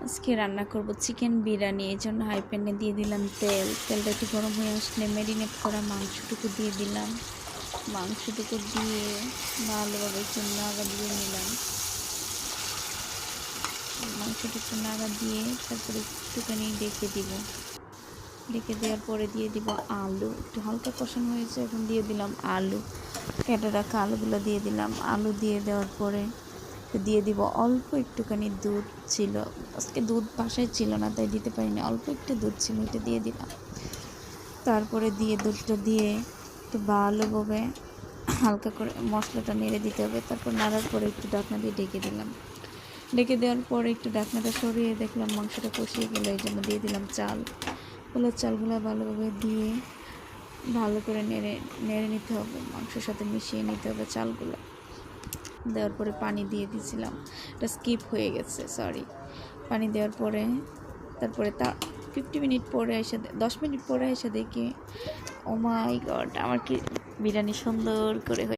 আজকে রান্না করব চিকেন বিরিয়ানি। এই জন্য হাই প্যানে দিয়ে দিলাম তেল। তেলটা একটু গরম হয়ে আসলে ম্যারিনেট করা মাংসটুকু দিয়ে দিলাম। মাংসটুকু দিয়ে ভালোভাবে একটু নাড়া দিয়ে নিলাম। মাংসটুকু নাড়া দিয়ে তারপরে একটুখানি ডেকে দিব। ডেকে দেওয়ার পরে দিয়ে দিব আলু। একটু হালকা কষানো হয়েছে, এখন দিয়ে দিলাম আলু। কেটে রাখা আলুগুলো দিয়ে দিলাম। আলু দিয়ে দেওয়ার পরে দিয়ে দিব অল্প একটুখানি দুধ ছিল, আজকে দুধ বাসায় ছিল না তাই দিতে পারিনি, অল্প একটু দুধ ছিল, এটা দিয়ে দিলাম। তারপরে দিয়ে দুধটা দিয়ে একটু ভালোভাবে হালকা করে মশলাটা নেড়ে দিতে হবে। তারপর নাড়ার পরে একটু ঢাকনা দিয়ে ঢেকে দিলাম। ঢেকে দেওয়ার পরে একটু ঢাকনাটা সরিয়ে দেখলাম মাংসটা কষিয়ে গেলো, এই জন্য দিয়ে দিলাম চাল। পোলার চালগুলো ভালোভাবে দিয়ে ভালো করে নেড়ে নেড়ে নিতে হবে, মাংসের সাথে মিশিয়ে নিতে হবে চালগুলো। দেওয়ার পরে পানি দিয়ে দিয়েছিলাম, এটা স্কিপ হয়ে গেছে, সরি। পানি দেওয়ার পরে তারপরে 50 মিনিট পরে এসে 10 মিনিট পরে এসে দেখি ও মাই গড, আমার কি বিরিয়ানি সুন্দর করে